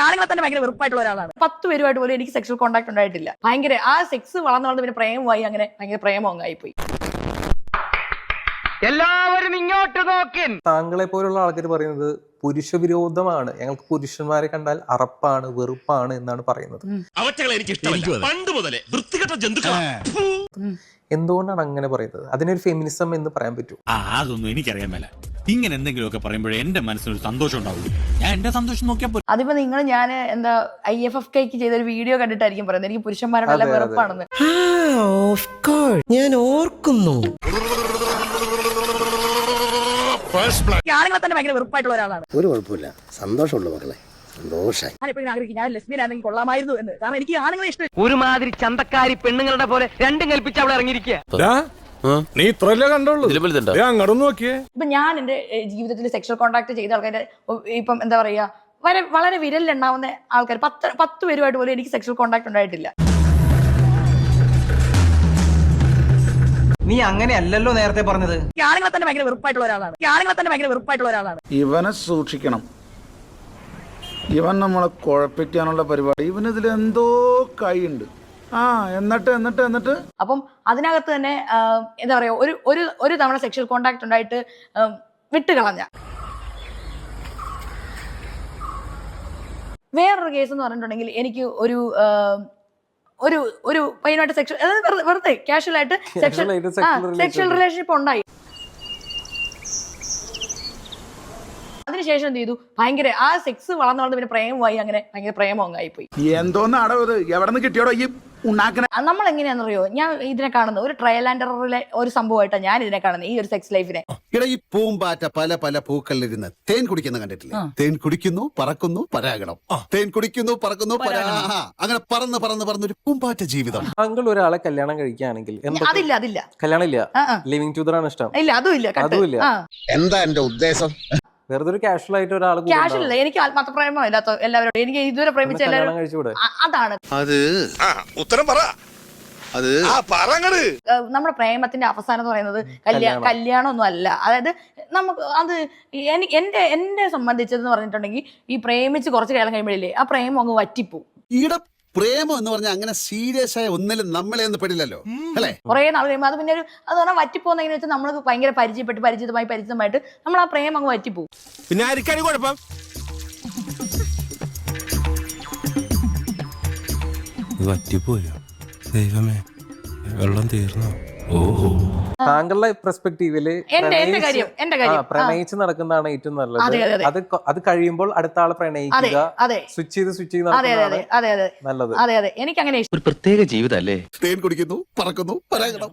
ആണുങ്ങളെ തന്നെ ഭയങ്കര വെറുപ്പായിട്ടുള്ള ഒരാളാണ്. 10 പേരുമായിട്ട് പോലും എനിക്ക് സെക്ഷൽ കോൺടാക്ട് ഉണ്ടായിട്ടില്ല. ഭയങ്കര ആ സെക്സ് വളർന്നു പിന്നെ പ്രേമമായി, അങ്ങനെ ഭയങ്കര പ്രേമമായി പോയി. എല്ലാവരും ഇങ്ങോട്ട് നോക്കി. താങ്കളെ പോലുള്ള ആൾക്കാർ പറയുന്നത് പുരുഷ വിരോധമാണ്, ഞങ്ങൾക്ക് പുരുഷന്മാരെ കണ്ടാൽ അറപ്പാണ്, വെറുപ്പാണ് എന്നാണ് പറയുന്നത്. എന്തുകൊണ്ടാണ് അങ്ങനെ പറയുന്നത്? അതിനൊരു ഫെമിനിസം എന്ന് പറയാൻ പറ്റൂ? അതൊന്നും എനിക്കറിയാൻ മേല. ഇങ്ങനെ എന്തെങ്കിലുമൊക്കെ പറയുമ്പോഴേ എന്റെ മനസ്സിനൊരു സന്തോഷം ഉണ്ടാവുള്ളൂ. ഞാൻ എന്റെ സന്തോഷം നോക്കിയപ്പോ അതിപ്പോ നിങ്ങൾ ഞാൻ എന്താ IFFK ചെയ്തൊരു വീഡിയോ കണ്ടിട്ടായിരിക്കും പറയുന്നത് എനിക്ക് പുരുഷന്മാരോടെല്ലാം വെറുപ്പാണെന്ന്. ഞാൻ ഓർക്കുന്നു. ആണുങ്ങളെ തന്നെ ഭയങ്കര വെറുപ്പായിട്ടുള്ള ഒരാളാണ്. ഒരു കുഴപ്പമില്ല, സന്തോഷമുള്ളൂ മക്കളെ, സന്തോഷായി. ഞാനിപ്പോഴും ആഗ്രഹിക്കും ഞാൻ ലെസ്ബിയൻ ആണെങ്കിൽ കൊള്ളാമായിരുന്നു എന്ന്. കാരണം എനിക്ക് ആണുങ്ങളെ ഇഷ്ടം. ഒരുമാതിരി ചന്തക്കാരി പെണ്ണുങ്ങളുടെ പോലെ രണ്ടും കൽപ്പിച്ച് അവിടെ ഇറങ്ങിയിരിക്കുക. നീ ഇത്രല്ലേ കണ്ടോളൂ, അങ്ങോട്ട് നോക്കിയേ. ഇപ്പൊ ഞാൻ എന്റെ ജീവിതത്തിൽ സെക്ഷൽ കോൺടാക്ട് ചെയ്ത ആൾക്കാരെ ഇപ്പം എന്താ പറയാ വളരെ വിരലിലുണ്ടാവുന്ന ആൾക്കാർ 10 പേരുമായിട്ട് പോലും എനിക്ക് സെക്ഷൽ കോൺടാക്ട് ഉണ്ടായിട്ടില്ല. നീ അങ്ങനെയല്ലല്ലോ നേരത്തെ പറഞ്ഞത്. ആണുങ്ങളെ തന്നെ ഭയങ്കര വെറുപ്പായിട്ടുള്ള ഒരാളാണ്. ഇവനെ സൂക്ഷിക്കണം, ഇവൻ നമ്മളെ കുഴപ്പിക്കാനുള്ള പരിപാടി, ഇവനിതിൽ എന്തോ കൈയുണ്ട്. എന്നിട്ട് അപ്പം അതിനകത്ത് തന്നെ എന്താ പറയാ ഒരു തവണ സെക്ഷൽ കോൺടാക്ട് ഉണ്ടായിട്ട് വിട്ടുകളഞ്ഞ. വേറൊരു കേസ് എന്ന് പറഞ്ഞിട്ടുണ്ടെങ്കിൽ എനിക്ക് ഒരു പയ്യനായിട്ട് സെക്ഷൽ, അതായത് വെറുതെ കാഷ്വൽ ആയിട്ട് സെക്ഷൽ റിലേഷൻഷിപ്പ് ഉണ്ടായി. അതിനുശേഷം എന്ത് ചെയ്തു, ഭയങ്കര ആ സെക്സ് വളർന്നു പിന്നെ പ്രേമമായി, അങ്ങനെ ഭയങ്കര പ്രേമമായി പോയി. എന്തോന്നാടോ ഇത്, എവിടെ നിന്ന് കിട്ടിയോടോ ഈ ഉണ്ടാക്കണ? നമ്മൾ എങ്ങനെയാണെന്നറിയോ, ഞാൻ ഇതിനെ കാണുന്നത് ഒരു ട്രയൽ ആൻഡ് എററിലെ ഒരു സംഭവമായിട്ടാണ് ഞാൻ ഇതിനെ കാണുന്നത്, ഈ ഒരു സെക്സ് ലൈഫിനെ. ഈ പൂമ്പാറ്റ പല പല പൂക്കളിലിരുന്ന് തേൻ കുടിക്കുന്ന കണ്ടിട്ടില്ലേ? തേൻ കുടിക്കുന്നു, പറക്കുന്നു, പരാഗണം. തേൻ കുടിക്കുന്നു, പറക്കുന്നു, അങ്ങനെ പറന്ന് പറന്ന് പറന്നൊരു പൂമ്പാറ്റ ജീവിതം. താങ്കൾ ഒരാളെ കല്യാണം കഴിക്കുകയാണെങ്കിൽ അതില്ല കല്യാണം ഇല്ല, ലിവിങ് ടുഗദർ ആണ് ഇഷ്ടം? ഇല്ല, അതുമില്ല. എന്താ എന്റെ ഉദ്ദേശം? വെറുതെ ഒരു കാഷ്വൽ ആയിട്ട് ഒരാൾ കാഷ്വൽ. എനിക്ക് ആത്മാർത്ഥ പ്രേമം ഇല്ലാത്ത എല്ലാവരും, എനിക്ക് ഇതുവരെ പ്രേമിച്ച എല്ലാവരും അതാണ്. ഉത്തരം പറ. നമ്മുടെ പ്രേമത്തിന്റെ അവസാനം എന്ന് പറയുന്നത് കല്യാണമൊന്നും അല്ല. അതായത് നമുക്ക് അത് എന്നെ സംബന്ധിച്ചതെന്ന് പറഞ്ഞിട്ടുണ്ടെങ്കിൽ ഈ പ്രേമിച്ച് കുറച്ച് കാലം കഴിയുമ്പോഴില്ലേ ആ പ്രേമം അങ്ങ് വറ്റിപ്പോവും. ഈടെ പ്രേമം എന്ന് പറഞ്ഞാൽ അങ്ങനെ സീരിയസ് ആയ ഒന്നിലും നമ്മളെ ഒന്നും പെടില്ലല്ലോ അല്ലേ? കുറെ നാൾ കഴിയുമ്പോൾ അത് പിന്നെ അത് പറഞ്ഞാൽ വറ്റിപ്പോകുന്ന എങ്ങനെ വെച്ചാൽ നമ്മൾ ഭയങ്കര പരിചിതമായിട്ട് നമ്മൾ ആ പ്രേമം അങ്ങ് വറ്റിപ്പോവും. പിന്നെ ആർക്കാണ് കുഴപ്പം? വറ്റിപ്പോയോ ദൈവമേ, വെള്ളം തീർന്നോ? ഓഹോ. താങ്കളുടെ പെർസ്പെക്ടീവില് പ്രണയിച്ച് നടക്കുന്നതാണ് ഏറ്റവും നല്ലത്. അത് കഴിയുമ്പോൾ അടുത്ത ആളെ പ്രണയിക്കുക, സ്വിച്ച് ചെയ്ത് നല്ലത്. അതെ എനിക്ക് അങ്ങനെ ഒരു പ്രത്യേക ജീവിതം അല്ലേ? തേൻ കുടിക്കുന്നു, പറക്കുന്നു, പരാഗണം.